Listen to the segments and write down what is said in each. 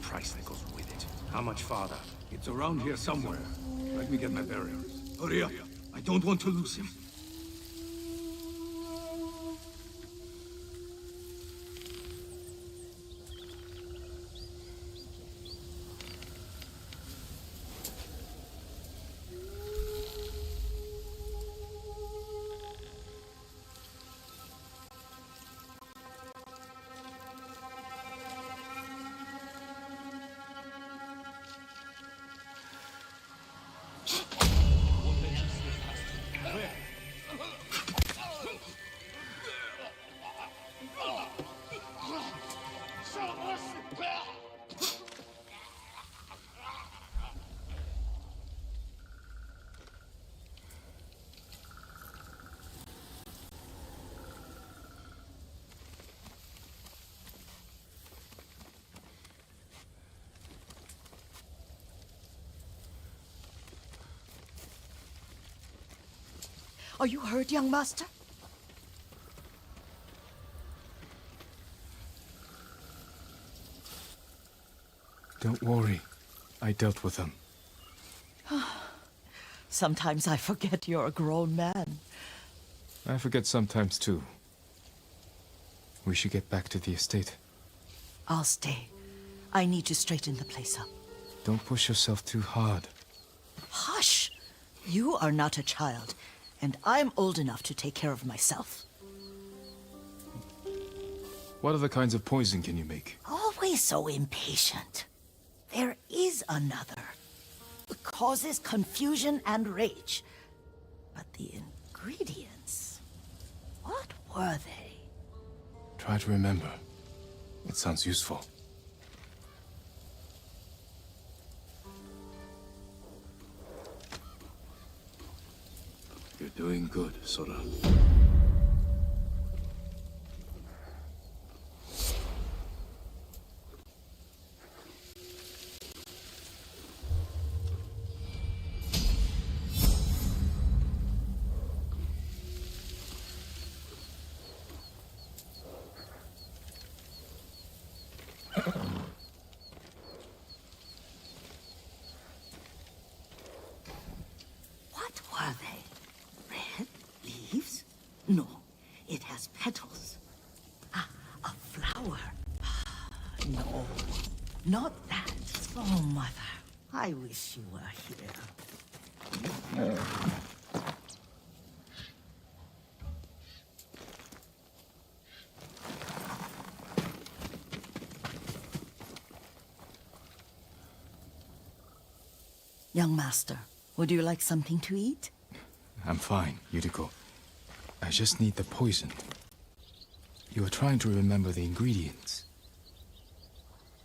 price that goes with it. How much farther? It's around here somewhere. Let me get my bearings. Hurry up. I don't want to lose him. Are you hurt, young master? Don't worry. I dealt with them. Sometimes I forget you're a grown man. I forget sometimes too. We should get back to the estate. I'll stay. I need to straighten the place up. Don't push yourself too hard. Hush! You are not a child, and I'm old enough to take care of myself. What other kinds of poison can you make? Always so impatient. There is another. It causes confusion and rage. But the ingredients... what were they? Try to remember. It sounds useful. You're doing good, Sora. What were they? Red leaves? No, it has petals. Ah, a flower. No, not that. Oh, mother, I wish you were here. Young master, would you like something to eat? I'm fine, Yuriko. I just need the poison. You were trying to remember the ingredients.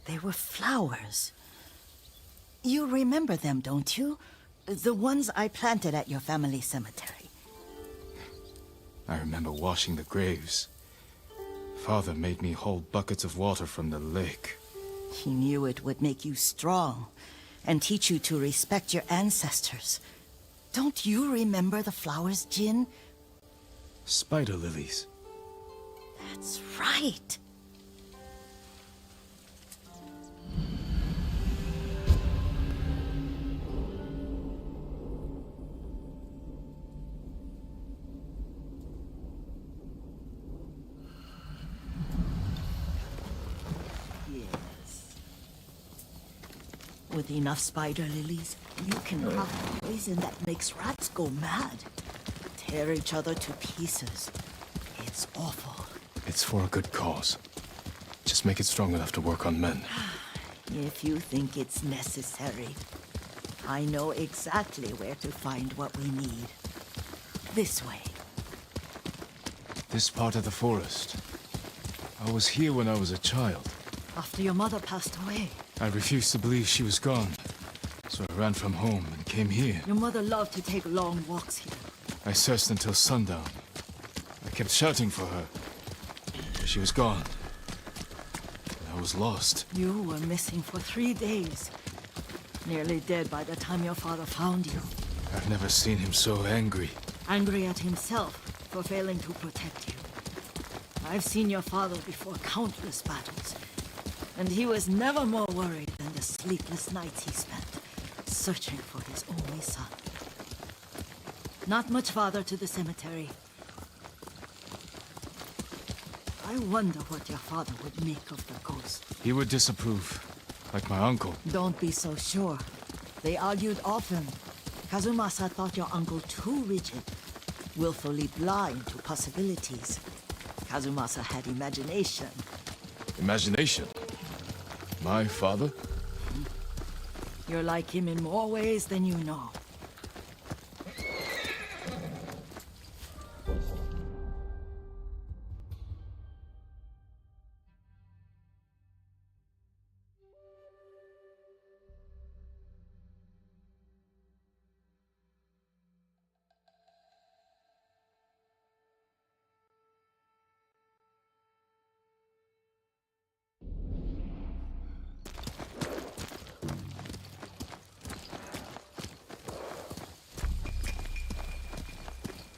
They were flowers. You remember them, don't you? The ones I planted at your family cemetery. I remember washing the graves. Father made me hold buckets of water from the lake. He knew it would make you strong and teach you to respect your ancestors. Don't you remember the flowers, Jin? Spider lilies. That's right. Yes. With enough spider lilies, you can craft poison that makes rats go mad. Tear each other to pieces. It's awful. It's for a good cause. Just make it strong enough to work on men. If you think it's necessary, I know exactly where to find what we need. This way. This part of the forest. I was here when I was a child. After your mother passed away. I refused to believe she was gone. So I ran from home and came here. Your mother loved to take long walks here. I searched until sundown. I kept shouting for her. But she was gone. And I was lost. You were missing for 3 days. Nearly dead by the time your father found you. I've never seen him so angry. Angry at himself for failing to protect you. I've seen your father before countless battles, and he was never more worried than than the sleepless nights he spent searching for his only son. Not much farther to the cemetery. I wonder what your father would make of the ghost. He would disapprove, like my uncle. Don't be so sure. They argued often. Kazumasa thought your uncle too rigid, willfully blind to possibilities. Kazumasa had imagination. Imagination? My father? You're like him in more ways than you know.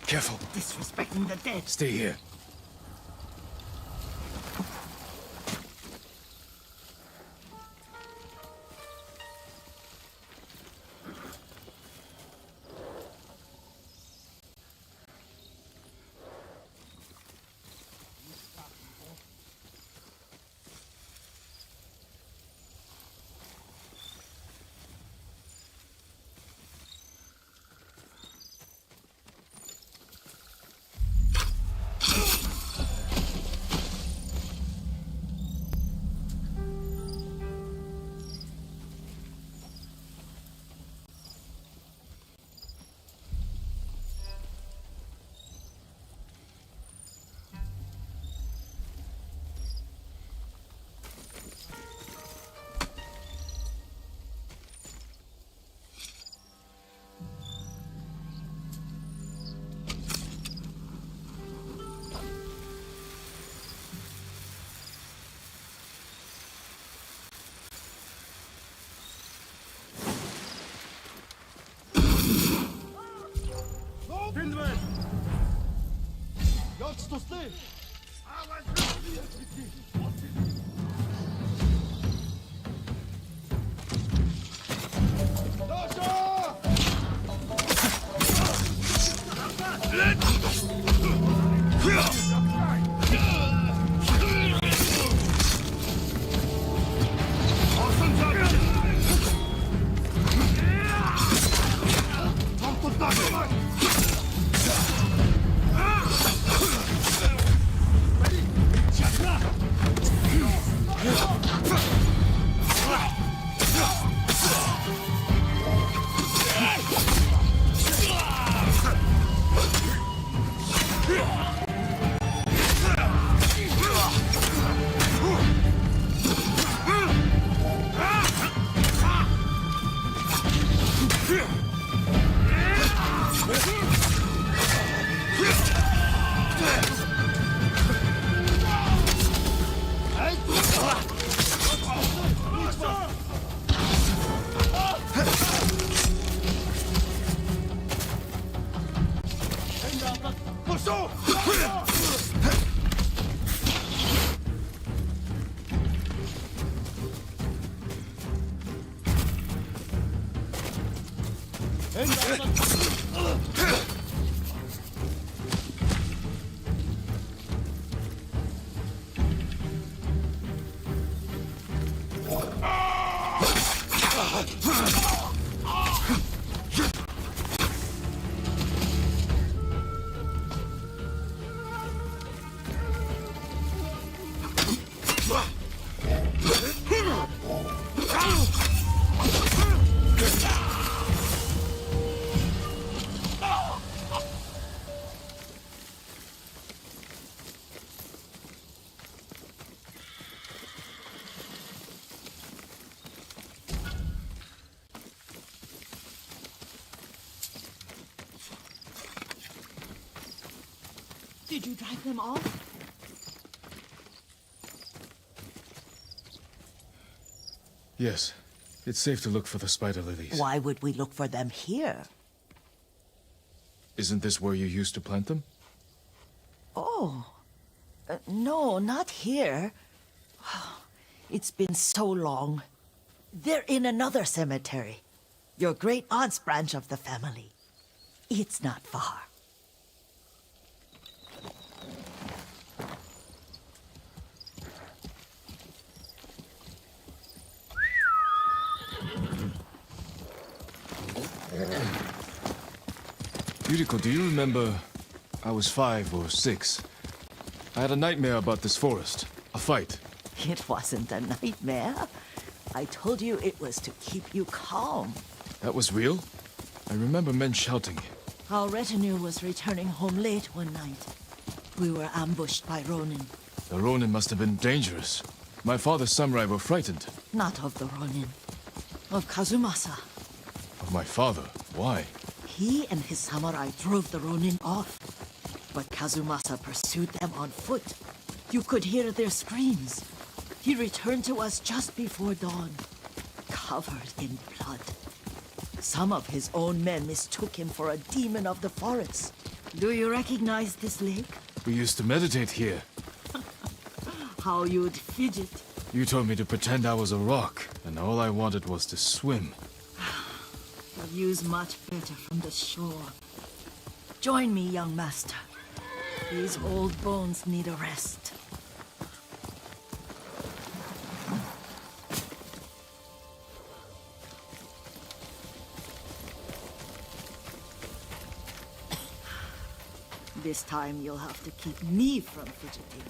Careful. Disrespecting the dead. Stay here. Did you drive them off? Yes. It's safe to look for the spider lilies. Why would we look for them here? Isn't this where you used to plant them? Oh. No, not here. It's been so long. They're in another cemetery. Your great aunt's branch of the family. It's not far. Yuriko, do you remember? I was 5 or 6. I had a nightmare about this forest. A fight. It wasn't a nightmare. I told you it was to keep you calm. That was real? I remember men shouting. Our retinue was returning home late one night. We were ambushed by Ronin. The Ronin must have been dangerous. My father's samurai were frightened. Not of the Ronin. Of Kazumasa. Of my father? Why? He and his samurai drove the Ronin off. But Kazumasa pursued them on foot. You could hear their screams. He returned to us just before dawn, covered in blood. Some of his own men mistook him for a demon of the forest. Do you recognize this lake? We used to meditate here. How you'd fidget. You told me to pretend I was a rock, and all I wanted was to swim. The view's much better from the shore. Join me, young master. These old bones need a rest. This time you'll have to keep me from fidgeting.